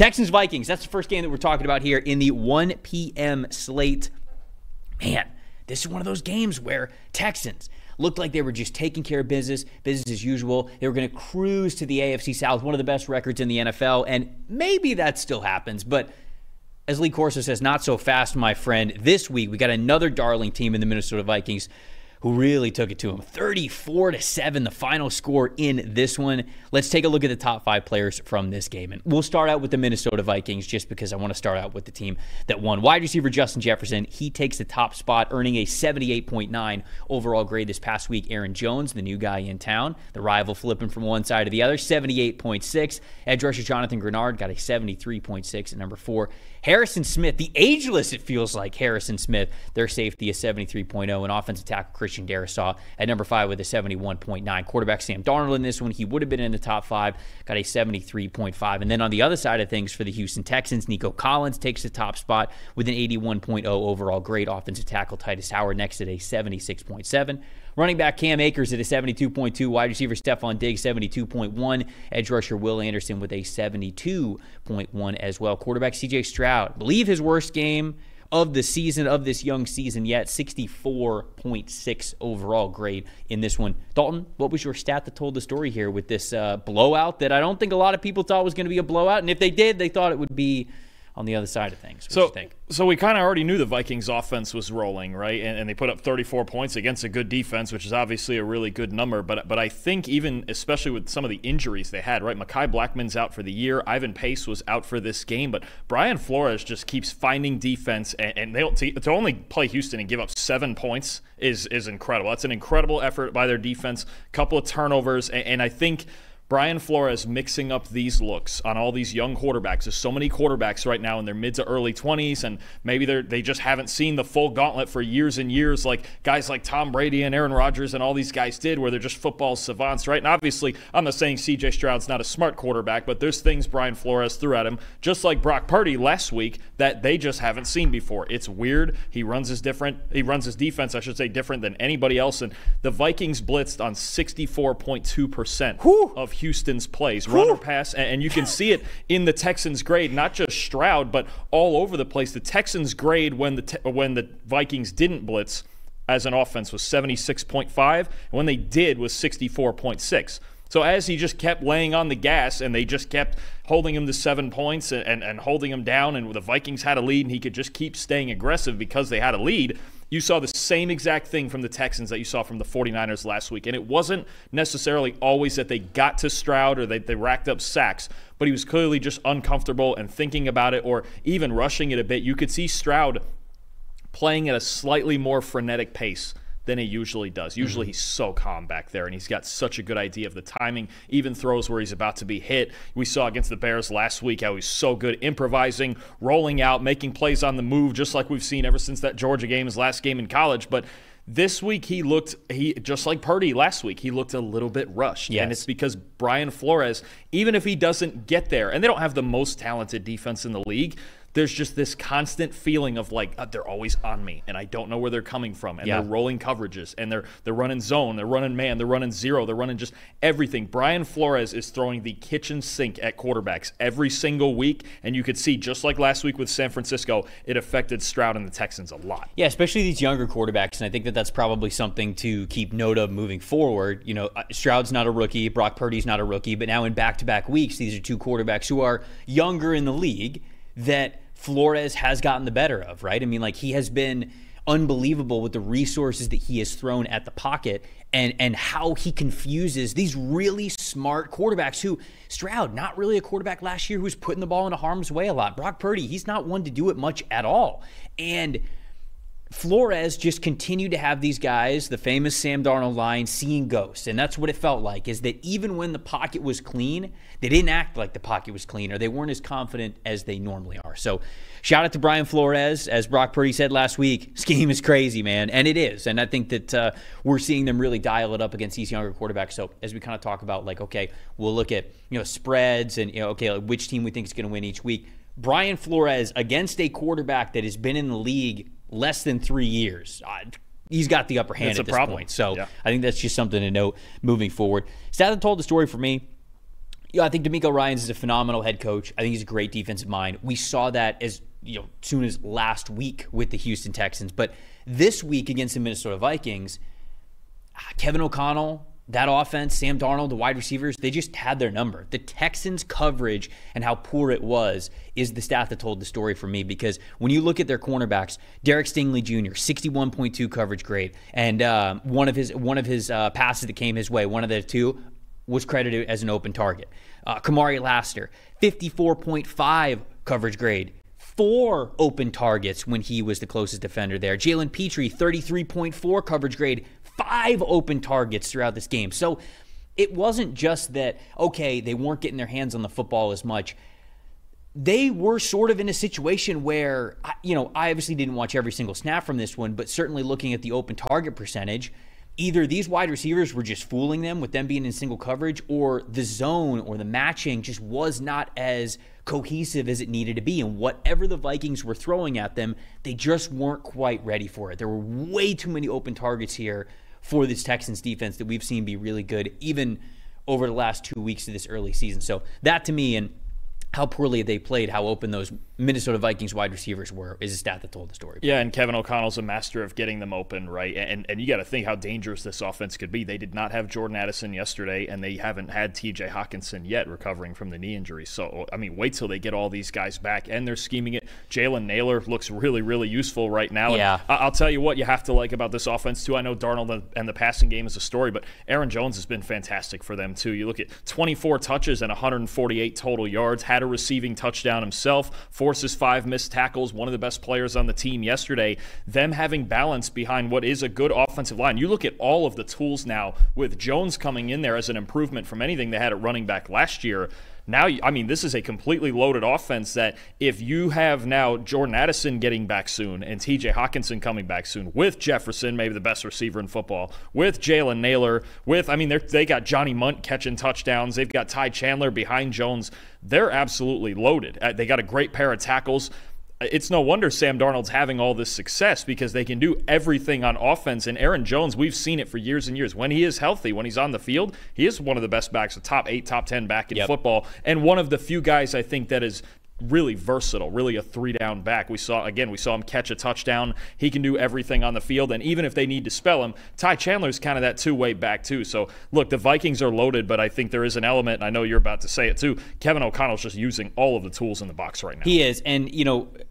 Texans Vikings, that's the first game that we're talking about here in the 1 p.m. slate. Man, this is one of those games where Texans looked like they were just taking care of business as usual. They were going to cruise to the AFC South, one of the best records in the NFL, and maybe that still happens, but as Lee Corso says, not so fast, my friend. This week, we got another darling team in the Minnesota Vikings who really took it to them. 34-7, the final score in this one. Let's take a look at the top 5 players from this game. And we'll start out with the Minnesota Vikings just because I want to start out with the team that won. Wide receiver Justin Jefferson, he takes the top spot, earning a 78.9 overall grade this past week. Aaron Jones, the new guy in town, the rival flipping from one side to the other, 78.6. Edge rusher Jonathan Grenard got a 73.6 at number 4. Harrison Smith, the ageless, it feels like, Harrison Smith, their safety, a 73.0, and offensive tackle Christian Darrisaw at number 5 with a 71.9. Quarterback Sam Darnold in this one, he would have been in the top 5, got a 73.5. And then on the other side of things for the Houston Texans, Nico Collins takes the top spot with an 81.0 overall grade. Offensive tackle Titus Howard next at a 76.7. Running back Cam Akers at a 72.2. Wide receiver Stephon Diggs, 72.1. Edge rusher Will Anderson with a 72.1 as well. Quarterback C.J. Stroud, I believe his worst game of the season, of this young season yet, 64.6 overall grade in this one. Dalton, what was your stat that told the story here with this blowout that I don't think a lot of people thought was going to be a blowout? And if they did, they thought it would be on the other side of things. What do you think? So we kind of already knew the Vikings offense was rolling, right? And they put up 34 points against a good defense, which is obviously a really good number. But I think even, especially with some of the injuries they had, right? Mekhi Blackmon's out for the year. Ivan Pace was out for this game. But Brian Flores just keeps finding defense. And to only play Houston and give up 7 points is incredible. That's an incredible effort by their defense. Couple of turnovers. And I think Brian Flores mixing up these looks on all these young quarterbacks. There's so many quarterbacks right now in their mid to early 20s, and maybe they just haven't seen the full gauntlet for years and years, like guys like Tom Brady and Aaron Rodgers and all these guys did, where they're just football savants, right? And obviously, I'm not saying C.J. Stroud's not a smart quarterback, but there's things Brian Flores threw at him, just like Brock Purdy last week, that they just haven't seen before. It's weird. He runs his defense, I should say, different than anybody else, and the Vikings blitzed on 64.2% of Houston's plays, run or pass, and you can see it in the Texans' grade, not just Stroud, but all over the place. The Texans' grade when the Vikings didn't blitz as an offense was 76.5, and when they did was 64.6. So as he just kept laying on the gas and they just kept holding him to 7 points and holding him down, and the Vikings had a lead and he could just keep staying aggressive because they had a lead, you saw the same exact thing from the Texans that you saw from the 49ers last week. And it wasn't necessarily always that they got to Stroud or they racked up sacks, but he was clearly just uncomfortable and thinking about it or even rushing it a bit. You could see Stroud playing at a slightly more frenetic pace than he usually does. Usually he's so calm back there, and he's got such a good idea of the timing, even throws where he's about to be hit. We saw against the Bears last week how he's so good improvising, rolling out, making plays on the move, just like we've seen ever since that Georgia game, his last game in college. But this week he just like Purdy last week, he looked a little bit rushed. Yes. And it's because Brian Flores, even if he doesn't get there, and they don't have the most talented defense in the league, there's just this constant feeling of like, they're always on me, and I don't know where they're coming from, and they're rolling coverages, and they're running zone, they're running man, they're running zero, they're running just everything. Brian Flores is throwing the kitchen sink at quarterbacks every single week, and you could see, just like last week with San Francisco, it affected Stroud and the Texans a lot. Yeah, especially these younger quarterbacks, and I think that's probably something to keep note of moving forward. You know, Stroud's not a rookie, Brock Purdy's not a rookie, but now in back-to-back weeks, these are two quarterbacks who are younger in the league that Flores has gotten the better of, right? I mean, like, he has been unbelievable with the resources that he has thrown at the pocket and how he confuses these really smart quarterbacks who, Stroud, not really a quarterback last year who was putting the ball into harm's way a lot. Brock Purdy, he's not one to do it much at all. And Flores just continued to have these guys, the famous Sam Darnold line, seeing ghosts. And that's what it felt like, is that even when the pocket was clean, they didn't act like the pocket was clean, or they weren't as confident as they normally are. So shout out to Brian Flores. As Brock Purdy said last week, scheme is crazy, man. And it is. And I think that we're seeing them really dial it up against these younger quarterbacks. So as we kind of talk about, like, okay, we'll look at, spreads and, okay, like which team we think is going to win each week. Brian Flores against a quarterback that has been in the league less than 3 years. He's got the upper hand at this point. So I think that's just something to note moving forward. Stat that told the story for me, Yeah, I think D'Amico Ryans is a phenomenal head coach. I think he's a great defensive mind. We saw that as soon as last week with the Houston Texans. But this week against the Minnesota Vikings, Kevin O'Connell, that offense, Sam Darnold, the wide receivers, they just had their number. The Texans' coverage and how poor it was is the stat that told the story for me, because when you look at their cornerbacks, Derek Stingley Jr., 61.2 coverage grade, and one of his passes that came his way, one of the two, was credited as an open target. Kamari Laster, 54.5 coverage grade, 4 open targets when he was the closest defender there. Jalen Petrie, 33.4 coverage grade, 5 open targets throughout this game. So it wasn't just that, okay, they weren't getting their hands on the football as much. They were sort of in a situation where, I obviously didn't watch every single snap from this one, but certainly looking at the open target percentage, either these wide receivers were just fooling them with them being in single coverage, or the zone or the matching just was not as cohesive as it needed to be. And whatever the Vikings were throwing at them, they just weren't quite ready for it. There were way too many open targets here for this Texans defense that we've seen be really good, even over the last 2 weeks of this early season. So that to me, and how poorly they played, how open those Minnesota Vikings wide receivers were, is a stat that told the story. Yeah, and Kevin O'Connell's a master of getting them open, right? And you got to think how dangerous this offense could be. They did not have Jordan Addison yesterday, and they haven't had TJ Hawkinson yet, recovering from the knee injury. So, wait till they get all these guys back, and they're scheming it. Jalen Naylor looks really, really useful right now. Yeah. And I'll tell you what you have to like about this offense, too. I know Darnold and the passing game is a story, but Aaron Jones has been fantastic for them, too. You look at 24 touches and 148 total yards, had a receiving touchdown himself, forces 5 missed tackles, one of the best players on the team yesterday. Them having balance behind what is a good offensive line. You look at all of the tools now with Jones coming in there as an improvement from anything they had at running back last year. Now, this is a completely loaded offense that if you have now Jordan Addison getting back soon and TJ Hawkinson coming back soon, with Jefferson, maybe the best receiver in football, with Jalen Naylor, they got Johnny Munt catching touchdowns, they've got Ty Chandler behind Jones. They're absolutely loaded. They got a great pair of tackles. It's no wonder Sam Darnold's having all this success, because they can do everything on offense. And Aaron Jones, we've seen it for years and years. When he is healthy, when he's on the field, he is one of the best backs, a top 8, top 10 back in football, and one of the few guys I think that is really versatile, really a 3-down back. We saw him catch a touchdown. He can do everything on the field, and even if they need to spell him, Ty Chandler's kind of that two-way back too. So look, the Vikings are loaded, but I think there is an element, and I know you're about to say it too, Kevin O'Connell's just using all of the tools in the box right now. He is, and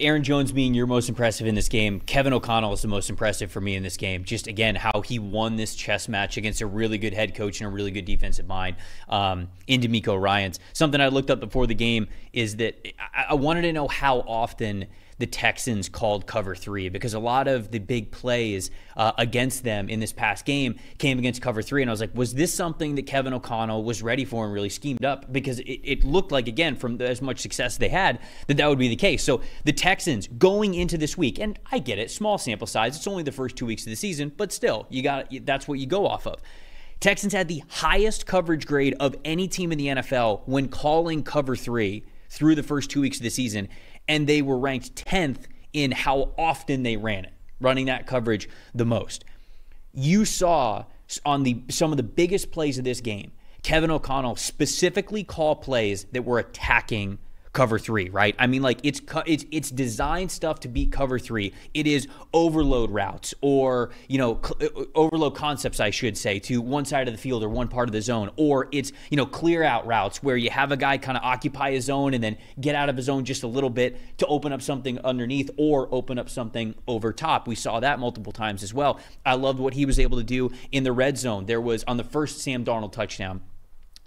Aaron Jones being your most impressive in this game, Kevin O'Connell is the most impressive for me in this game. Just again, how he won this chess match against a really good head coach and a really good defensive mind in D'Amico Ryans. Something I looked up before the game is that I wanted to know how often the Texans called cover 3, because a lot of the big plays against them in this past game came against cover 3, and I was like, was this something that Kevin O'Connell was ready for and really schemed up? Because it looked like, again, from as much success they had, that would be the case. So the Texans going into this week, and I get it, small sample size, it's only the first 2 weeks of the season, but still, that's what you go off of. Texans had the highest coverage grade of any team in the NFL when calling cover 3 through the first 2 weeks of the season, and they were ranked 10th in how often they ran it, running that coverage the most. You saw on some of the biggest plays of this game, Kevin O'Connell specifically call plays that were attacking cover 3, right? It's designed stuff to beat cover 3. It is overload routes, or overload concepts, I should say, to one side of the field or one part of the zone, or it's clear out routes where you have a guy kind of occupy his zone and then get out of his zone just a little bit to open up something underneath or open up something over top. We saw that multiple times as well. I loved what he was able to do in the red zone. There was, on the first Sam Darnold touchdown,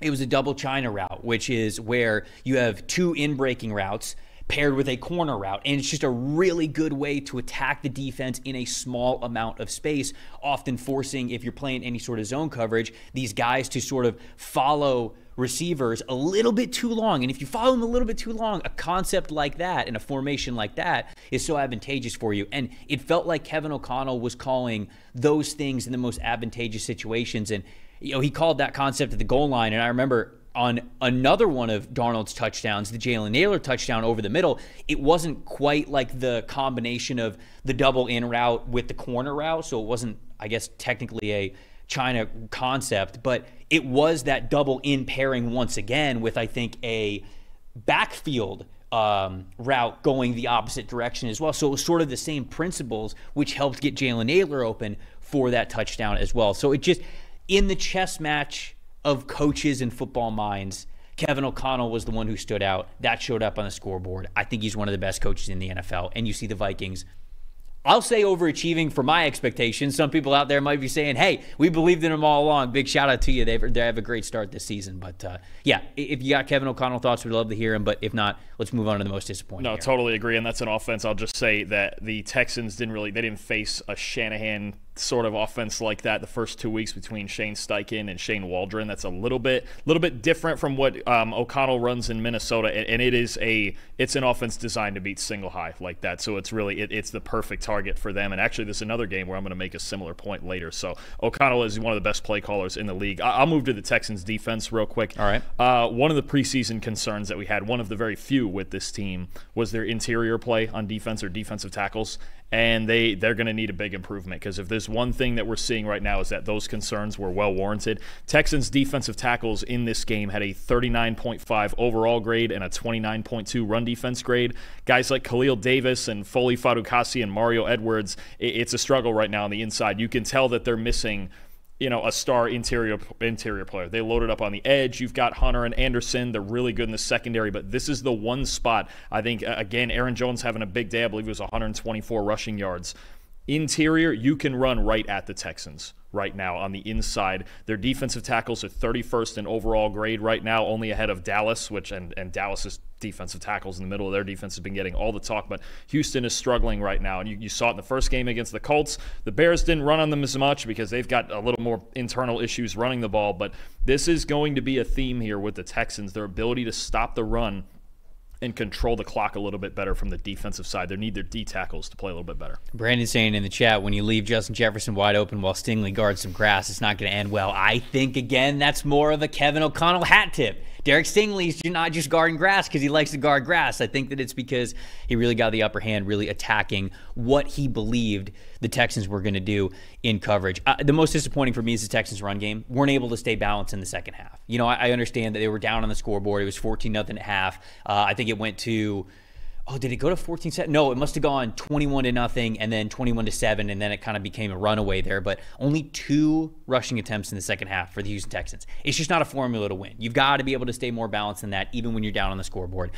it was a double China route, which is where you have 2 in-breaking routes paired with a corner route. And it's just a really good way to attack the defense in a small amount of space, often forcing, if you're playing any sort of zone coverage, these guys to sort of follow receivers a little bit too long. And if you follow them a little bit too long, a concept like that and a formation like that is so advantageous for you. And it felt like Kevin O'Connell was calling those things in the most advantageous situations. And he called that concept at the goal line, and I remember on another one of Darnold's touchdowns, the Jalen Naylor touchdown over the middle, it wasn't quite like the combination of the double in route with the corner route, so it wasn't, I guess, technically China concept, but it was that double in pairing once again with, I think, a backfield route going the opposite direction as well. So it was sort of the same principles, which helped get Jalen Naylor open for that touchdown as well. So it just, in the chess match of coaches and football minds, Kevin O'Connell was the one who stood out. That showed up on the scoreboard. I think he's one of the best coaches in the NFL. And you see the Vikings, I'll say overachieving for my expectations. Some people out there might be saying, hey, we believed in them all along. Big shout out to you. They have a great start this season. But yeah, if you got Kevin O'Connell thoughts, we'd love to hear them. But if not, let's move on to the most disappointing. No, totally agree. And that's an offense. I'll just say that the Texans didn't face a Shanahan sort of offense like that the first 2 weeks between Shane Steichen and Shane Waldron. That's a little bit different from what O'Connell runs in Minnesota, and it's an offense designed to beat single high like that. So it's really it's the perfect target for them. And actually, this is another game where I'm going to make a similar point later. So O'Connell is one of the best play callers in the league. I'll move to the Texans defense real quick. All right. One of the preseason concerns that we had, one of the very few with this team, was their interior play on defense or defensive tackles. And they're going to need a big improvement, because if there's one thing that we're seeing right now is that those concerns were well warranted. Texans defensive tackles in this game had a 39.5 overall grade and a 29.2 run defense grade. Guys like Khalil Davis and Foley Fadukasi and Mario Edwards, it's a struggle right now on the inside. You can tell that they're missing a star interior player. They loaded up on the edge. You've got Hunter and Anderson. They're really good in the secondary, but this is the one spot. I think, again, Aaron Jones having a big day. I believe it was 124 rushing yards. Interior, you can run right at the Texans right now on the inside. Their defensive tackles are 31st in overall grade right now, only ahead of Dallas, and Dallas's defensive tackles in the middle of their defense have been getting all the talk, but Houston is struggling right now. And you saw it in the first game against the Colts. The Bears didn't run on them as much because they've got a little more internal issues running the ball, but this is going to be a theme here with the Texans, their ability to stop the run and control the clock a little bit better from the defensive side. They need their D tackles to play a little bit better. Brandon saying in the chat, when you leave Justin Jefferson wide open while Stingley guards some grass, it's not going to end well. I think, again, that's more of a Kevin O'Connell hat tip. Derek Stingley's not just guarding grass because he likes to guard grass. I think that it's because he really got the upper hand, really attacking what he believed the Texans were going to do in coverage. The most disappointing for me is the Texans' run game. Weren't able to stay balanced in the second half. I understand that they were down on the scoreboard. It was 14-0 at half. I think it went to... Oh, did it go to 14-7? No, it must have gone 21-0 and then 21-7, and then it kind of became a runaway there. But only 2 rushing attempts in the second half for the Houston Texans. It's just not a formula to win. You've got to be able to stay more balanced than that, even when you're down on the scoreboard.